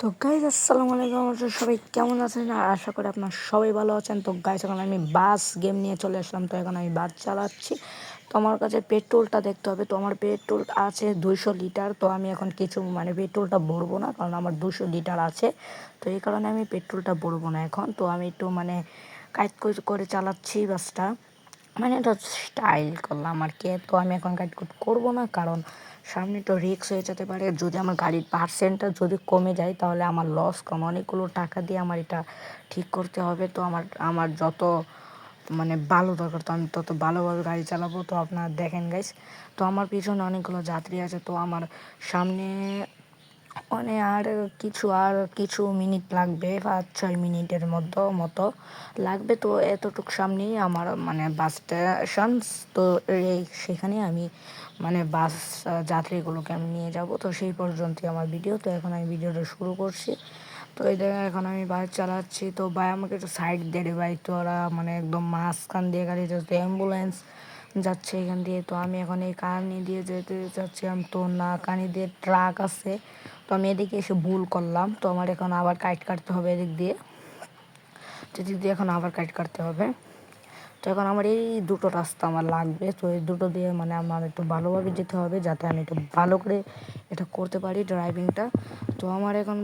তো গাইজ আসসালামু আলাইকুম, আপনারা সবাই কেমন আছেন? আর আশা করি আপনার সবাই ভালো আছেন। তো গাইজ এখন আমি বাস গেম নিয়ে চলে আসলাম। তো এখন আমি বাস চালাচ্ছি। তো আমার কাছে পেট্রোলটা দেখতে হবে। তো আমার পেট্রোল আছে 200 লিটার। তো আমি এখন কিছু পেট্রোলটা ভরবো না, কারণ আমার 200 লিটার আছে। তো এই কারণে আমি পেট্রোলটা ভরবো না এখন। তো আমি একটু কাজ করে চালাচ্ছি বাসটা, এটা স্টাইল করলাম আর কি। তো আমি এখন গাইড করবো না, কারণ সামনে তো রিস্ক হয়ে যেতে পারে। যদি আমার গাড়ির পার্সেন্টটা যদি কমে যায় তাহলে আমার লস কম, অনেকগুলো টাকা দিয়ে আমার এটা ঠিক করতে হবে। তো আমার আমার যত ভালো দরকার, তো আমি তত ভালোভাবে গাড়ি চালাবো। তো আপনারা দেখেন গাইস, তো আমার পিছনে অনেকগুলো যাত্রী আছে। তো আমার সামনে আর কিছু মিনিট লাগবে, 5-6 মিনিটের মতো লাগবে। তো এতটুকু সামনেই আমার বাস স্টেশন। তো সেখানে আমি বাস যাত্রীগুলোকে আমি নিয়ে যাব। তো সেই পর্যন্তই আমার ভিডিও। তো এখন আমি ভিডিওটা শুরু করছি। তো এই জায়গায় এখন আমি বাইক চালাচ্ছি। তো ভাই আমাকে একটু সাইড দিয়ে রে ভাই, তো ওরা একদম মাঝখান দিয়ে গাড়ি যাচ্ছে, অ্যাম্বুলেন্স যাচ্ছে এখান দিয়ে। তো আমি এখন এই কানি দিয়ে যেতে চাচ্ছিলাম, তো না, কানি দিয়ে ট্রাক আছে। তো আমি এদিকে এসে ভুল করলাম। তো আমার এখন আবার কাটতে হবে এদিক দিয়ে। তো এদিক দিয়ে এখন আবার কাটতে হবে। তো এখন আমার এই দুটো রাস্তা আমার লাগবে। তো এই দুটো দিয়ে আমার একটু ভালোভাবে যেতে হবে, যাতে আমি একটু ভালো করে এটা করতে পারি ড্রাইভিংটা। তো আমার এখন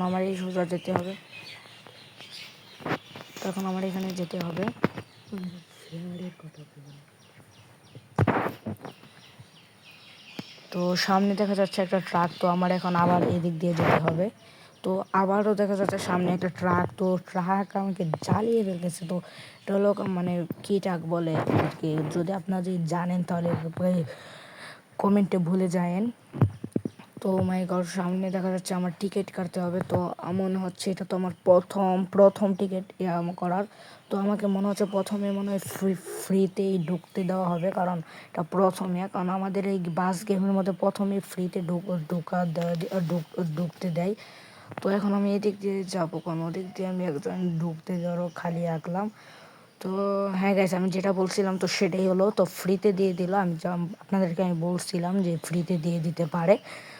আমার এই সোজা যেতে হবে। তো এখন আমার এখানে যেতে হবে। তো সামনে দেখা যাচ্ছে একটা ট্রাক। তো আমার এখন আবার এদিক দিয়ে যেতে হবে। তো আবারও দেখা যাচ্ছে সামনে একটা ট্রাক। তো ট্রাক আমাকে জ্বালিয়ে ফেলতেছে। তো এটা হলো কী ট্রাক বলে আর কি, যদি আপনারা যদি জানেন তাহলে কমেন্টে ভুলে যায়েন। তো মাই গড, সামনে দেখা যাচ্ছে আমার টিকিট কাটতে হবে। তো মনে হচ্ছে এটা তো আমার প্রথম টিকিট করার। তো আমাকে মনে হচ্ছে প্রথমে ফ্রিতেই ঢুকতে দেওয়া হবে, কারণ এটা প্রথমে, কারণ আমাদের এই বাস গেমের মধ্যে প্রথমে ফ্রিতে ঢুকতে দেয়। তো এখন আমি এদিক দিয়ে যাবো, কারণ ওদিক দিয়ে আমি একজন ঢুকতে ধরো খালি আঁকলাম। তো হ্যাঁ গাইস, আমি যেটা বলছিলাম তো সেটাই হলো। তো ফ্রিতে দিয়ে দিল। আপনাদেরকে আমি বলছিলাম যে ফ্রিতে দিয়ে দিতে পারে।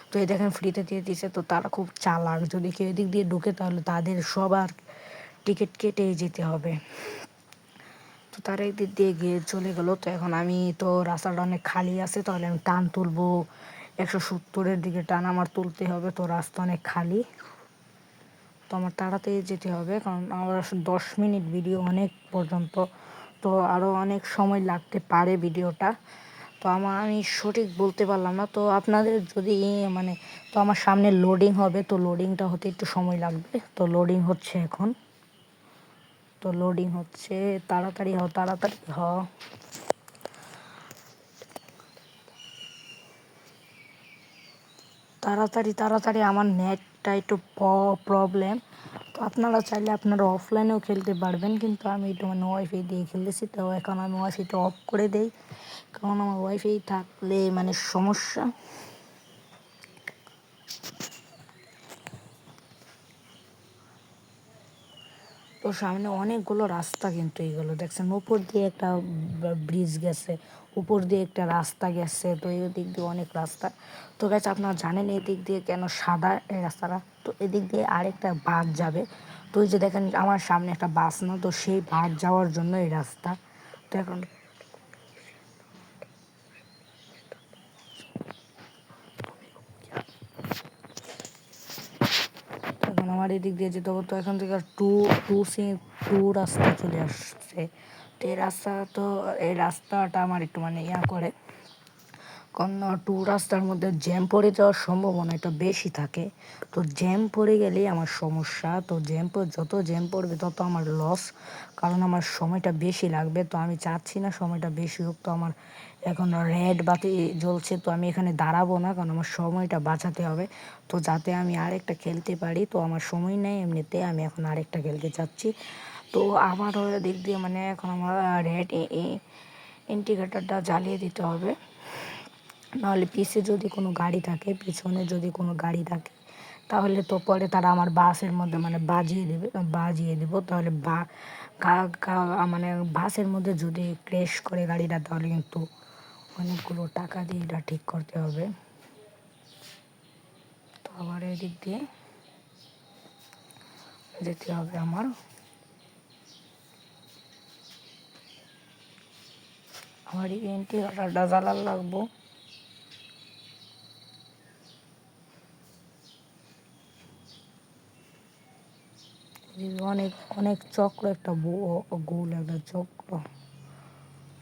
তো এই দেখেন ফ্রিতে দিয়ে দিছে। তো তারা খুব চালাক, যদি কেউ এদিক দিয়ে ঢুকে তাহলে তাদের সবার টিকিট কেটে যেতে হবে। তো তারা এদিক দিয়ে গিয়ে চলে গেলো। তো এখন আমি তো রাস্তাটা অনেক খালি আছে, তাহলে আমি টান তুলবো 170-এর দিকে টান আমার তুলতে হবে। তো রাস্তা অনেক খালি। তো আমার তাড়াতাড়ি যেতে হবে, কারণ আমার 10 মিনিট ভিডিও অনেক পর্যন্ত। তো আরও অনেক সময় লাগতে পারে ভিডিওটা। তো আমি সঠিক বলতে পারলাম না। তো আপনাদের যদি তো আমার সামনে লোডিং হবে। তো লোডিংটা হতে একটু সময় লাগবে। তো লোডিং হচ্ছে এখন। তো লোডিং হচ্ছে, তাড়াতাড়ি হ। তাড়াতাড়ি, আমার নেটটা একটু প্রবলেম। তো আপনারা চাইলে আপনারা অফলাইনেও খেলতে পারবেন, কিন্তু আমি একটু ওয়াইফাই দিয়ে খেলতেছি। তো এখন আমি ওয়াইফাইটা অফ করে দেই, কারণ আমার ওয়াইফাই থাকলে সমস্যা। তো সামনে অনেকগুলো রাস্তা, কিন্তু এইগুলো দেখছেন, উপর দিয়ে একটা ব্রিজ গেছে, উপর দিয়ে একটা রাস্তা গেছে। তো এই দিক দিয়ে অনেক রাস্তা। তো গেছে, আপনারা জানেন এই দিক দিয়ে কেন সাদা এই রাস্তাটা? তো এদিক দিয়ে আরেকটা বাস যাবে। তো ওই যে দেখেন আমার সামনে একটা বাস, না, তো সেই বাস যাওয়ার জন্য এই রাস্তা। তো এখন আমার এদিক দিয়ে যেতে হবে। তো এখান থেকে টু রাস্তা চলে আসছে। তো এই রাস্তাটা আমার একটু করে, কারণ রাস্তার মধ্যে জ্যাম পড়ে যাওয়ার সম্ভাবনা একটু বেশি থাকে। তো জ্যাম পড়ে গেলেই আমার সমস্যা। তো যত জ্যাম পড়বে তত আমার লস, কারণ আমার সময়টা বেশি লাগবে। তো আমি চাচ্ছি না সময়টা বেশি হোক। তো আমার এখন রেড বাতি জ্বলছে। তো আমি এখানে দাঁড়াবো না, কারণ আমার সময়টা বাঁচাতে হবে। তো যাতে আমি আরেকটা খেলতে পারি। তো আমার সময় নেই এমনিতে, আমি এখন আরেকটা খেলতে চাচ্ছি। তো আমারও দিক দিয়ে এখন আমার রেড ইন্ডিকেটারটা জ্বালিয়ে দিতে হবে। নাহলে যদি কোনো গাড়ি থাকে, পিছনে যদি কোনো গাড়ি থাকে, তাহলে তো পরে তারা আমার বাসের মধ্যে বাজিয়ে দেবো। তাহলে বাসের মধ্যে যদি ক্র্যাশ করে গাড়িটা, তাহলে কিন্তু অনেকগুলো টাকা দিয়ে এটা ঠিক করতে হবে। তো আবার এদিক দিয়ে যেতে হবে আমার ইন্ডিকেটরটা জ্বালার লাগবো। অনেক অনেক চক্র একটা গোল একটা চক্র।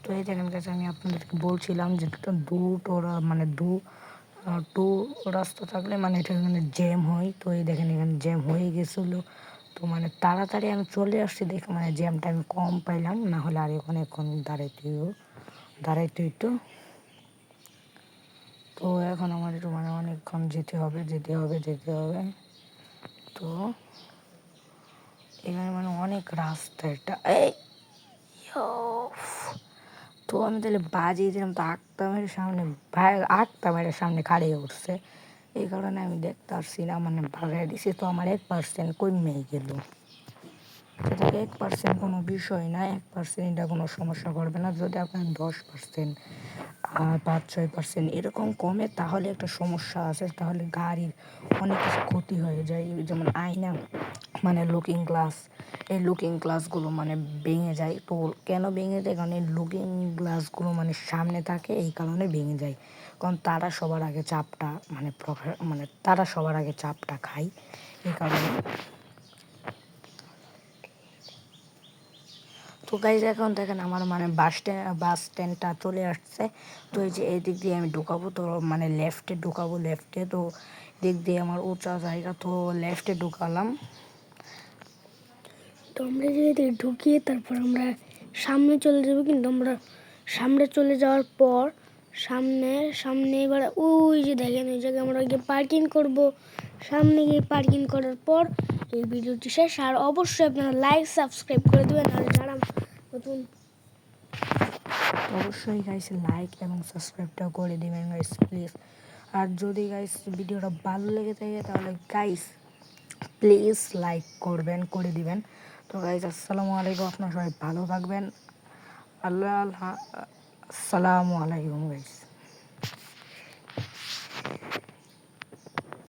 তো এই দেখেন কাছে আমি আপনাদেরকে বলছিলাম যে দুটো মানে টু রাস্তা থাকলে মানে এটা মানে জ্যাম হয়। তো এই দেখেন এখানে জ্যাম হয়ে গেছিলো। তো মানে তাড়াতাড়ি আমি চলে আসছি দেখে মানে জ্যামটা আমি কম পাইলাম, না হলে আর অনেকক্ষণ দাঁড়াইতে হইতো। তো এখন আমার একটু মানে অনেকক্ষণ যেতে হবে। তো এখানে মানে অনেক রাস্তা এটা তো আমি তাহলে বাজিয়ে দিলাম, তো আক্তামের সামনে খাড়িয়ে উঠছে। এই কারণে আমি দেখতে পারছি না, মানে ভাগাই দিছি। তো আমার 1% কমে গেল। সেটাকে 1% কোনো বিষয় না, 1% এটা কোনো সমস্যা করবে না। যদি আপনার 10% 5-6% এরকম কমে তাহলে একটা সমস্যা আছে, তাহলে গাড়ির অনেক কিছু ক্ষতি হয়ে যায়। যেমন আয়না মানে লুকিং গ্লাস, এই লুকিং গ্লাসগুলো মানে ভেঙে যায়। তো কেন ভেঙে যায়? কারণ এই লুকিং গ্লাসগুলো মানে সামনে থাকে, এই কারণে ভেঙে যায়। কারণ তারা সবার আগে চাপটা খায়, এই কারণে। তো গাইজ এখন দেখেন আমার মানে বাস স্ট্যান্ডটা চলে আসছে। তো এই যে এই দিক দিয়ে আমি ঢুকাবো, তো মানে লেফটে ঢুকাবো, তো দিক দিয়ে আমার উঁচা জায়গা, তো লেফটে ঢুকালাম। তো আমরা যদি ঢুকিয়ে তারপর আমরা সামনে চলে যাবো, কিন্তু আমরা সামনে চলে যাওয়ার পর সামনে এবার ওই যে দেখেন ওই জায়গায় আমরা গিয়ে পার্কিং করব। সামনে গিয়ে পার্কিং করার পর এই ভিডিওটি শেষ। আর অবশ্যই আপনারা লাইক সাবস্ক্রাইব করে দেবেন। আর যারা নতুন অবশ্যই গাইস লাইক এবং সাবস্ক্রাইবটা করে দেবেন গাইস প্লিজ। আর যদি গাইস ভিডিওটা ভালো লেগে থাকে তাহলে গাইস প্লিজ লাইক করে দিবেন। তো গাইস আসসালামু আলাইকুম, আপনারা সবাই ভালো থাকবেন। আসসালামু আলাইকুম গাইস।